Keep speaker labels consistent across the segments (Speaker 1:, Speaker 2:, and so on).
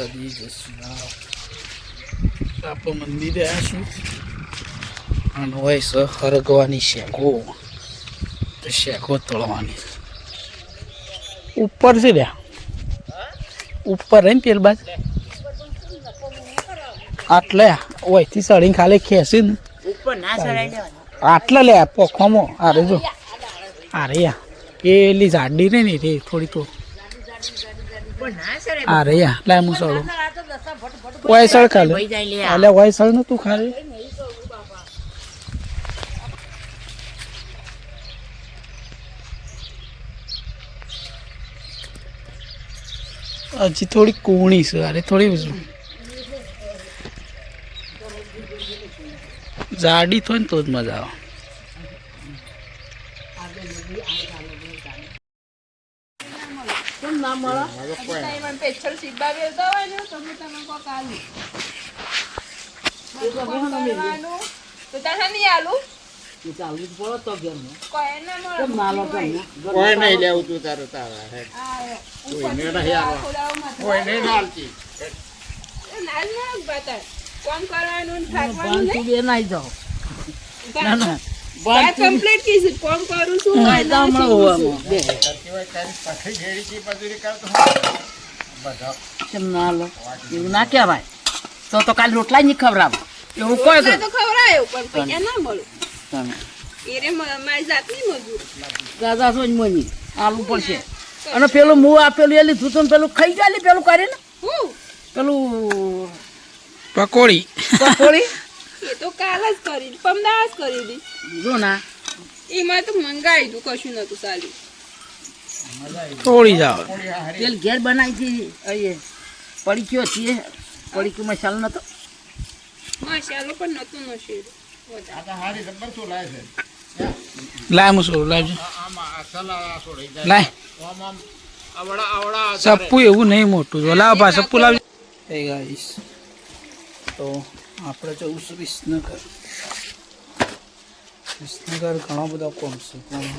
Speaker 1: માતાજી જય શ્રી રામ. આપણે મંદિરે આવ્યા છીએ અને હોય છે હરગવાની શેકો, તો શેકો તોડવાની ઉપર છે લ્યા, ઉપર રહી ને પેલ બાદ આટલે ઓયથી સળીને ખાલી ખેંચી ને આટલા લે પોખવામાં. અરે જો અરે યા પેલી જાડી રે ને રે થોડી તો અરે યા લાય હું સળું ઓય સળ ખાલે એટલે ઓય સળ ને તું ખાલે હજી થોડી કૂણી છે. અરે થોડી જાડી થાય ને તો જ મજા આવે.
Speaker 2: કમ્પ્લીટ કીધું કોમ કરું છું
Speaker 3: ના કહેવાય તો કાલે રોટલા નહીં ખવડાવો એવું કોઈ
Speaker 2: તો ખવડાયો પણ પૈસા ના મળું એરે મારી જાતની મજૂર
Speaker 3: દાદા સોજ મની આલુ પડશે. અને પેલું મું આપેલું એ લીધું તો પેલું ખાઈ ગયા પેલું કરીને પેલું
Speaker 1: પકોડી
Speaker 3: પકોડી
Speaker 2: એ તો કાલ જ કરી પમદાસ કરી દી
Speaker 3: જો ના
Speaker 2: એમાં તો મંગાઈ દઉં કશું નતું ચાલ્યું.
Speaker 1: થોડી જ આવે.
Speaker 3: તેલ ઘેર બનાવી હતી એ પડી ગયો છીએ પડી ગયો મસાલો નતો
Speaker 2: મસાલો પણ નતો નશેર
Speaker 1: લાય મુસોડું લાવજો લાય સપ્પુ એવું નહીં મોટું લાવ પા સપ્પુ લાવજો. એ ગાઈસ તો આપણે જવું છું વિસનગર. વિસનગર ઘણો બધો કોમ છે પણ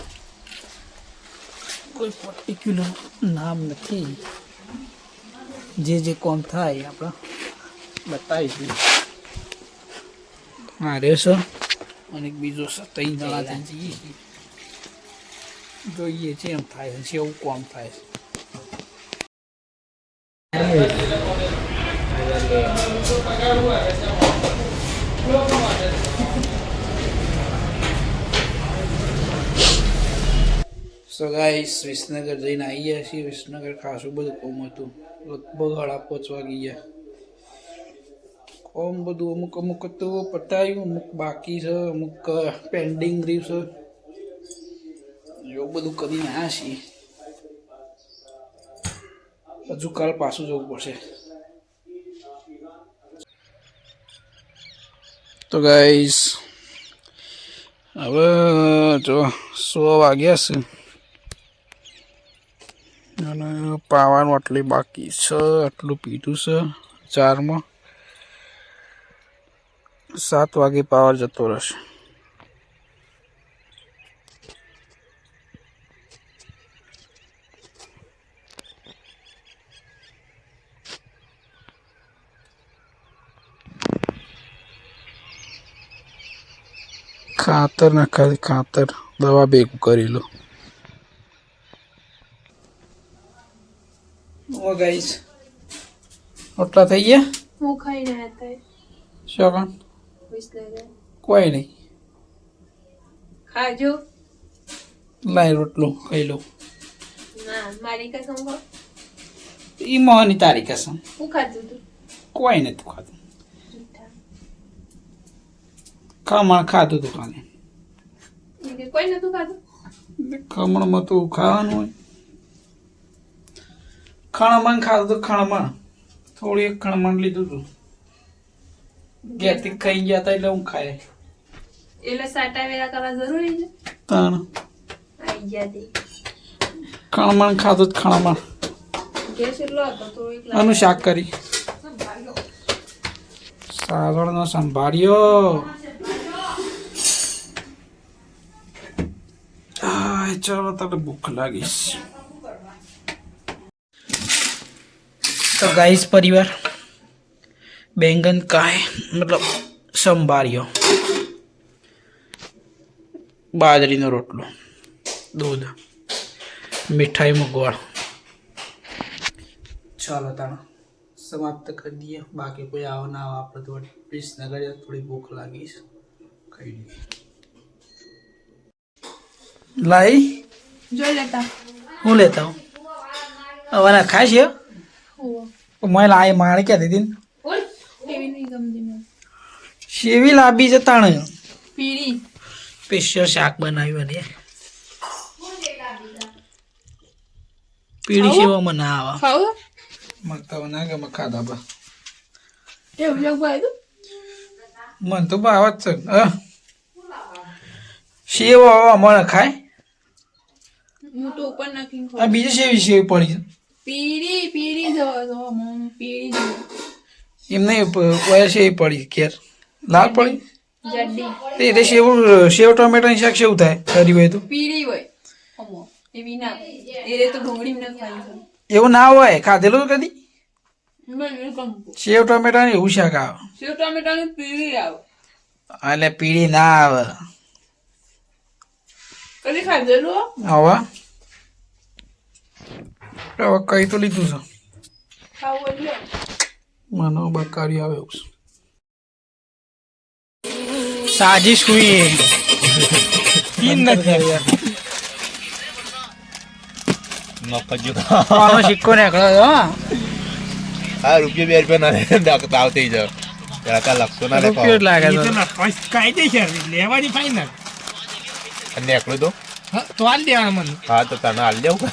Speaker 1: કોઈ પર્ટિક્યુલર નામ નથી. જે કોમ થાય આપણે બતાવીશું. હા રે સર અને બીજો છે 3 જણા જઈએ જોઈએ છે એમ થાય છે એવું કોમ થાય છે. સો ગાઈસ વિસનગર જઈને આવી ગયા છીએ. વિસનગર ખાસું બધું કોમ હતું. લગભગ 5:30 વાગી ગયા. કોમ બધું અમુક અમુક તો પતાવ્યું, અમુક બાકી છે, અમુક પેન્ડિંગ રહ્યું છે. એવું બધું કરીને આવ્યા છીએ. હજુ કાલ પાછું જવું પડશે. તો ગાઈસ હવે જો 100 વાગ્યા છે અને પાવાનું આટલી બાકી છે. આટલું પીધું છે 4માં. 7 વાગે પાવર જતો રહેશે. ખાતર નાખા, ખાતર દવા ભેગું કરી લો. ઓ ગાઈસ રોટલા થઈ ગયા.
Speaker 2: હું ખાઈને હતા
Speaker 1: શું કોઈ નહીં.
Speaker 2: ખાજો
Speaker 1: લાય રોટલો ખાઈ લો.
Speaker 2: ના મારી કસમ કહો
Speaker 1: ઈ મોહની તારી કસમ.
Speaker 2: હું ખાધું તું
Speaker 1: કોઈ નથી ખાધું. ખમણ ખાધું તું ખાને.
Speaker 2: કોઈ નતું ખાધું.
Speaker 1: ખમણમાં તો ખાવાનું હોય. ખણમણ ખાધું તો ખણમણ થોડી એક ખણમણ લીધું હતું. ગેથી ખાઈ ગયા હતા એટલે હું ખાય.
Speaker 2: એટલે સાટા વેરા કરવા જરૂરી છે.
Speaker 1: તાણ
Speaker 2: આઈ ગયા તે
Speaker 1: ખણમણ ખાધું તો ખણમણ.
Speaker 2: ગેસ એટલો હતો તો એક
Speaker 1: આનું શાક કરી સાગરનો સંભાળ્યો. ચાલો તને ભૂખ લાગીશ. तो गाइस परिवार बैंगन का है मतलब संभारियो बाजरी नो रोटलो दूध मिठाई में गोड़ चलो ताना समाप्त कर दिए बाकी कोई आओ ना आओ आप तो प्लीज नगर थोड़ी भूख लगी खाई लाई
Speaker 2: જો લેતા
Speaker 1: હું લેતા હું હવે ના ખાય છે मैं लाए मार क्या दे दिन
Speaker 2: ઓય એવી નહીં ગમતી મને
Speaker 1: શેવી લાબી જતાણ
Speaker 2: પીળી
Speaker 1: સ્પેશિયલ શાક બનાવ્યું ને પીળી સેવા મને આવા
Speaker 2: ખાવ
Speaker 1: મગતા ના કે ખાધા બસ
Speaker 2: એવું જગ ભાઈ તો
Speaker 1: મન તો ભાવત છે સેવા મને ખાય
Speaker 2: હું તો ઉપર નાખીને
Speaker 1: આ બીજી સેવી સેવી પડી છે
Speaker 2: પીળી પીળી જો જો મમ પીળી જો
Speaker 1: એમને વયસે પડી કેર લાલ પડી
Speaker 2: જડ્ડી
Speaker 1: તે એટલે સેવ ટમેટાની શાક સેવ થાય કરી હોય તો
Speaker 2: પીળી હોય અમો એવી ના એ તો ડુંગળી ના ખાઈ
Speaker 1: એવું ના હોય ખાધેલું કદી
Speaker 2: મને ગમતું
Speaker 1: સેવ ટમેટાની એવું શાક આવે
Speaker 2: સેવ ટામેટાની પીળી આવે
Speaker 1: એટલે પીળી ના આવે
Speaker 2: કદી ખાધેલું
Speaker 1: હવે હવે કઈ તો લીધું છે
Speaker 2: ખાવું એટલે
Speaker 1: મને બકારી આવે એવું સાજીશ હુઈ તીન નથી આનો સિક્કો નીકળ્યો
Speaker 4: હા રૂપિયા 2 રૂપિયા ના તાવ થઈ જાવ ત્યાં લખતો ના
Speaker 1: રૂપિયો જ લાગે છે
Speaker 5: કાયદેસર લેવાની ફાઈનલ
Speaker 4: અને એકલો તો
Speaker 5: તો હાલ દેવાના મને
Speaker 4: હા તો તને હાલ દેવું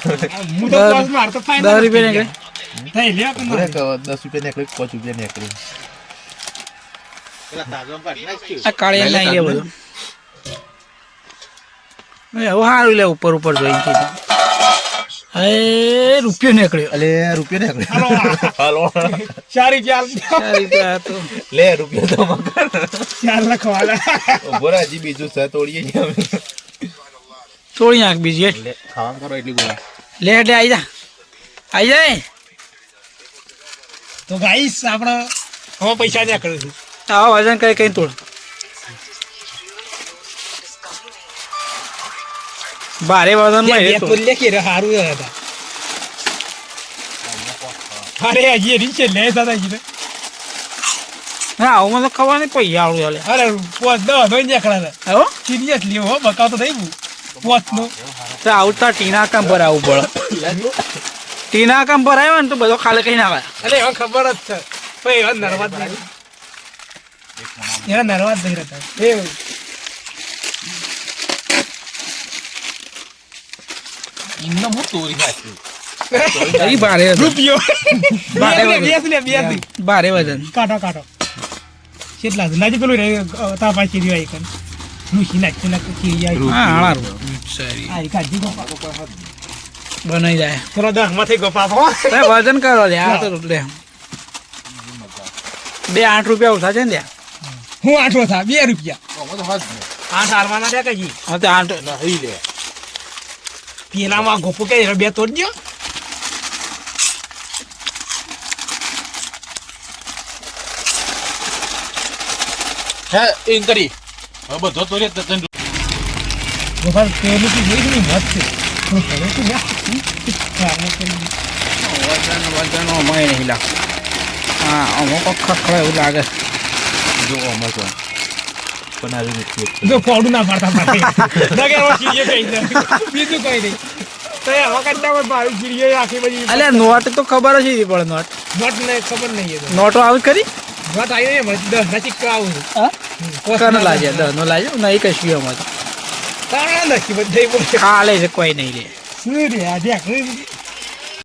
Speaker 5: હું તો બોસ માર તો ફાઈનલ
Speaker 1: 10 રૂપિયા નીકળે
Speaker 5: નહીં લે કે ના
Speaker 4: 10 રૂપિયા નીકળે 5 રૂપિયા નીકળે
Speaker 1: આ કાળી લાઈ લે બધું હવે સારું લે ઉપર ઉપર જોઈને છે એ રૂપિયો નીકળ્યો
Speaker 4: અલે રૂપિયા નીકળે હાલો
Speaker 5: 4 રૂપિયા
Speaker 1: તો
Speaker 4: લે રૂપિયા તો મગર
Speaker 5: 4 લખવાના
Speaker 4: બોરા હજી બીજું છે તોડીએ છીએ અમે
Speaker 1: થોડી નાખ બીજી
Speaker 4: લે ખાવાનું કરો એટલી બોલા
Speaker 1: લે એટલે આવી જાય
Speaker 5: તો ગાઈસ આપણે હવે પૈસા ને કરે છે
Speaker 1: આવો વજન કઈ કઈ તોડ ભારે વજન માં
Speaker 5: બે તો લે કે હારું હતા અરે હજી નીચે લે દાદા જી
Speaker 1: હા આવું તો ખબર નહીં કોઈ આવડું હાલે
Speaker 5: અરે પોત દો દોઈ નીકળ્યા
Speaker 1: આવો
Speaker 5: સિરિયસલી હો બકાવ તો થઈ ગયું પોત નો
Speaker 1: તો આવતા ટીના કામ પર આવવું પડે ટીના કામ પર આવ્યો ને તો બધો ખાલી કઈ ના આવે
Speaker 5: અરે હવે ખબર જ છે ભાઈ હવે નર્વાદ નહીં એના નર્વાદ નહીં રહેતા એવું
Speaker 4: ઇન્નો હું તોરી નાખી
Speaker 1: એ ભારે વજન.
Speaker 5: રૂપિયો
Speaker 1: બારે વજન.
Speaker 5: બેસી
Speaker 1: ભારે વજન
Speaker 5: કાઢો કેટલા છે લાજી પેલું રે તાપા ચીરી આઈ કન ઋષિ નાખી નાખી ચીરી આઈ
Speaker 1: હા હારું સારી
Speaker 5: આઈ કાઢી ગો
Speaker 1: બનાઈ જાય
Speaker 5: થોડો દસ માંથી ગોપા
Speaker 1: તો વજન કરો લે આ તો લે 8 રૂપિયા ઓછા છે ને ત્યાં
Speaker 5: હું 8 થા 2 રૂપિયા 8 હારવાના રહ્યા કઈ
Speaker 1: હા તો 8
Speaker 4: નહીં લે
Speaker 5: પેલામાં ગોપો કે 2 તોડજો
Speaker 4: હે એમ કરી હવે બધો તોરી તને
Speaker 5: ગોપાલ પેલું તો જોઈ નહીં મત છે તો હવે તો જા
Speaker 1: વજન અમાય નહીં લાગ હા અમુક ખખડે એવું લાગે
Speaker 4: જો અમાર તો પણ આવી નથી
Speaker 5: જો ફોડું ના પાડતા પાડે નગર ચીરીએ થઈ જાય બીજું કઈ નહીં તો એ વખત ના મારું ચીરીએ આખી બધી
Speaker 1: અલે નોટ તો ખબર જ હતી પડે નોટ
Speaker 5: નોટ ને ખબર નહીં એ
Speaker 1: નોટો આવી કરી
Speaker 5: નોટ આવી ને મને 10 ના સિક્કા આવું
Speaker 1: હા કોનો લાજે દનો લાજે નહીં કશું અમારે
Speaker 5: તાણા નથી બધે બોલે
Speaker 1: ખાલે છે કોઈ નહીં લે
Speaker 5: શું રે આજે આખરી